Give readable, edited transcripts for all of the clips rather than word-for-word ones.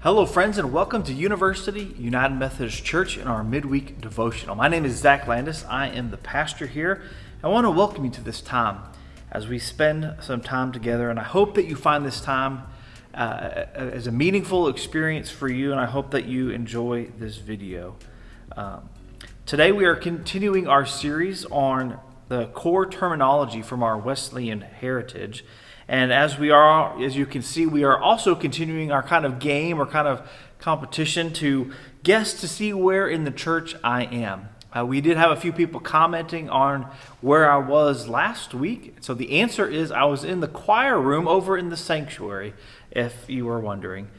Hello, friends, and welcome to University United Methodist Church in our Mid-Week Devotional. My name is Zach Landis. I am the pastor here. I want to welcome you to this time as we spend some time together, and I hope that you find this time as a meaningful experience for you, and I hope that you enjoy this video. Today we are continuing our series on the core terminology from our Wesleyan heritage. And as you can see, we are also continuing our kind of game or kind of competition to guess to see where in the church I am. We did have a few people commenting on where I was last week. So the answer is I was in the choir room over in the sanctuary, if you were wondering.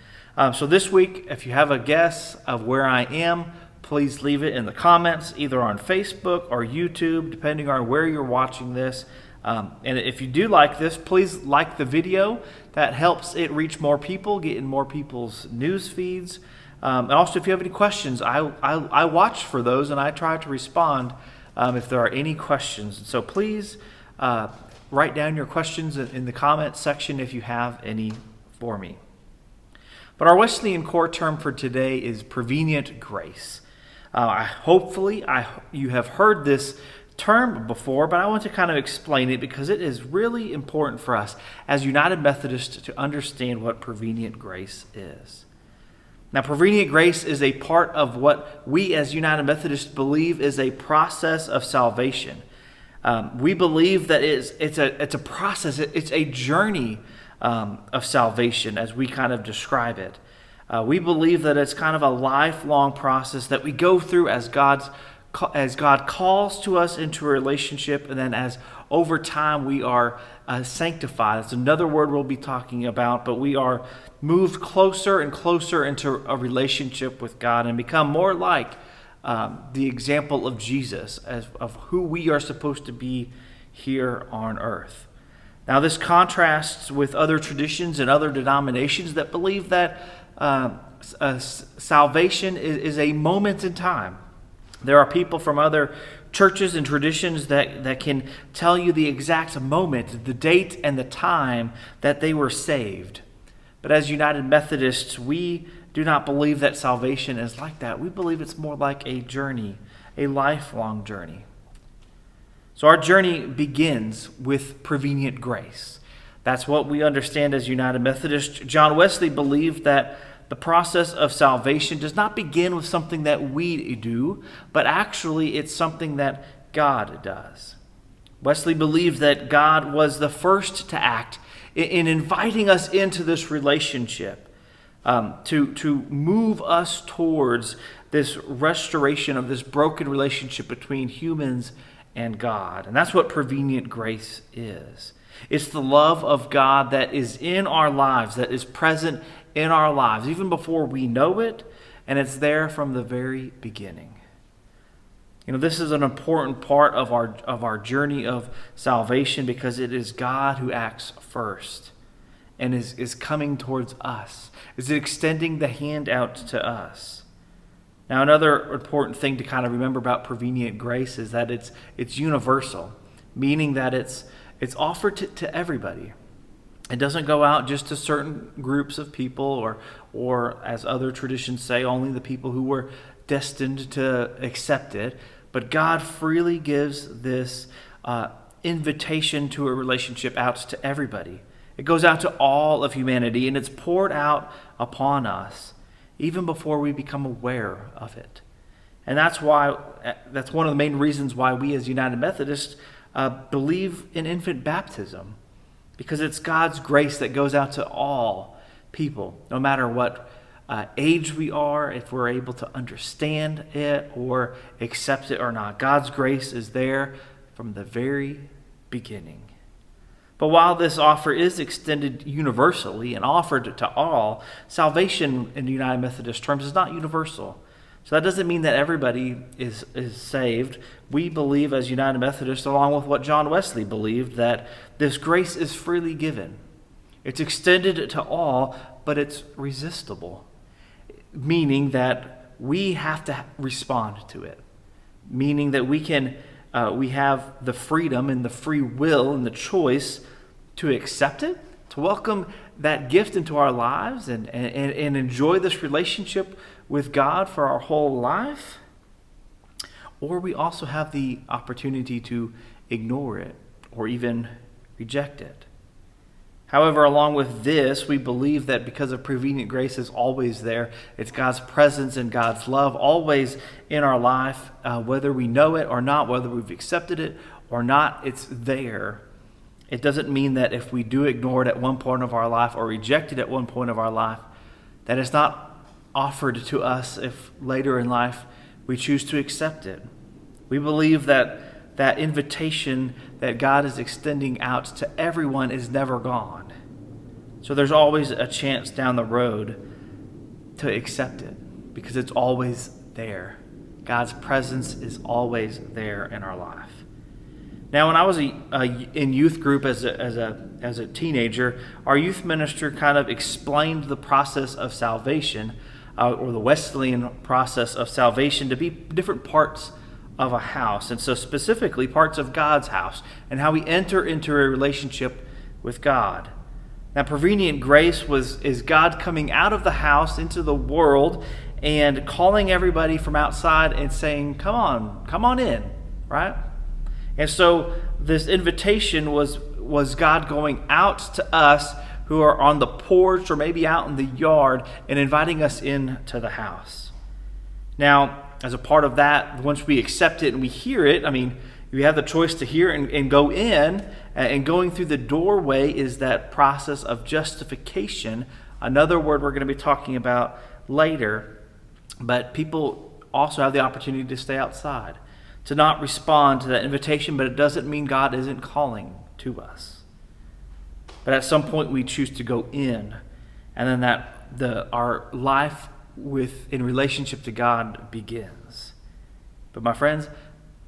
So this week, if you have a guess of where I am, please leave it in the comments, either on Facebook or YouTube, depending on where you're watching this. And if you do like this, please like the video. That helps it reach more people, get in more people's news feeds. And also, if you have any questions, I watch for those and I try to respond if there are any questions. So please write down your questions in the comments section if you have any for me. But our Wesleyan Core term for today is Prevenient Grace. Hopefully you have heard this term before, but I want to kind of explain it because it is really important for us as United Methodists to understand what prevenient grace is. Now, prevenient grace is a part of what we as United Methodists believe is a process of salvation. We believe that it's a process, it's a journey of salvation as we kind of describe it. We believe that it's kind of a lifelong process that we go through as God calls to us into a relationship, and then as over time we are sanctified. It's another word we'll be talking about, but we are moved closer and closer into a relationship with God and become more like the example of Jesus of who we are supposed to be here on earth. Now, this contrasts with other traditions and other denominations that believe that salvation is a moment in time. There are people from other churches and traditions that can tell you the exact moment, the date and the time that they were saved. But as United Methodists, we do not believe that salvation is like that. We believe it's more like a journey, a lifelong journey. So our journey begins with prevenient grace. That's what we understand as United Methodists. John Wesley believed that the process of salvation does not begin with something that we do, but actually it's something that God does. Wesley believed that God was the first to act in inviting us into this relationship, to move us towards this restoration of this broken relationship between humans and God. And that's what prevenient grace is. It's the love of God that is in our lives, that is present in our lives, even before we know it, and it's there from the very beginning. You know, this is an important part of our journey of salvation because it is God who acts first and is coming towards us, is extending the hand out to us. Now, another important thing to kind of remember about prevenient grace is that it's universal, meaning that it's offered to everybody. It doesn't go out just to certain groups of people or as other traditions say, only the people who were destined to accept it. But God freely gives this invitation to a relationship out to everybody. It goes out to all of humanity, and it's poured out upon us even before we become aware of it. And that's one of the main reasons why we as United Methodists believe in infant baptism. Because it's God's grace that goes out to all people, no matter what age we are, if we're able to understand it or accept it or not. God's grace is there from the very beginning. But while this offer is extended universally and offered to all, salvation in United Methodist terms is not universal. So that doesn't mean that everybody is saved. We believe as United Methodists, along with what John Wesley believed, that this grace is freely given. It's extended to all, but it's resistible, meaning that we have to respond to it, meaning that we have the freedom and the free will and the choice to accept it, to welcome that gift into our lives and enjoy this relationship with God for our whole life, or we also have the opportunity to ignore it or even reject it. However, along with this, we believe that because of prevenient grace is always there, it's God's presence and God's love always in our life, whether we know it or not, whether we've accepted it or not, it's there. It doesn't mean that if we do ignore it at one point of our life or reject it at one point of our life, that it's not offered to us if later in life we choose to accept it. We believe that that invitation that God is extending out to everyone is never gone. So there's always a chance down the road to accept it because it's always there. God's presence is always there in our life. Now, when I was in youth group as a teenager, our youth minister kind of explained the process of salvation, or the Wesleyan process of salvation, to be different parts of a house, and so specifically parts of God's house and how we enter into a relationship with God. Now, prevenient grace is God coming out of the house into the world and calling everybody from outside and saying, come on in, right? And so this invitation was God going out to us who are on the porch or maybe out in the yard and inviting us into the house. Now, as a part of that, once we accept it and we hear it, we have the choice to hear and go in, and going through the doorway is that process of justification, another word we're going to be talking about later. But people also have the opportunity to stay outside, to not respond to that invitation, but it doesn't mean God isn't calling to us. But at some point we choose to go in, and then our life in relationship to God begins. But my friends,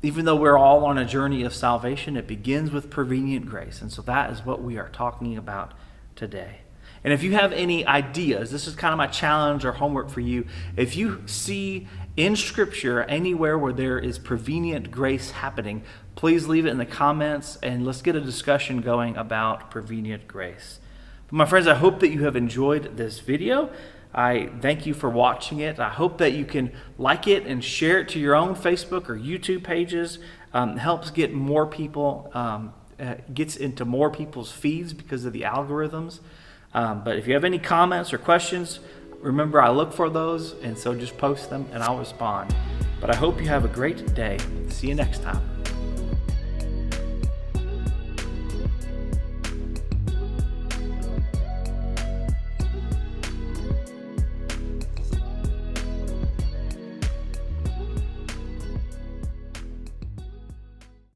even though we're all on a journey of salvation, it begins with prevenient grace. And so that is what we are talking about today. And if you have any ideas, this is kind of my challenge or homework for you. If you see in Scripture anywhere where there is prevenient grace happening, please leave it in the comments and let's get a discussion going about prevenient grace. But my friends, I hope that you have enjoyed this video. I thank you for watching it. I hope that you can like it and share it to your own Facebook or YouTube pages. Helps get more people, gets into more people's feeds because of the algorithms. But if you have any comments or questions, remember I look for those, and so just post them and I'll respond. But I hope you have a great day. See you next time.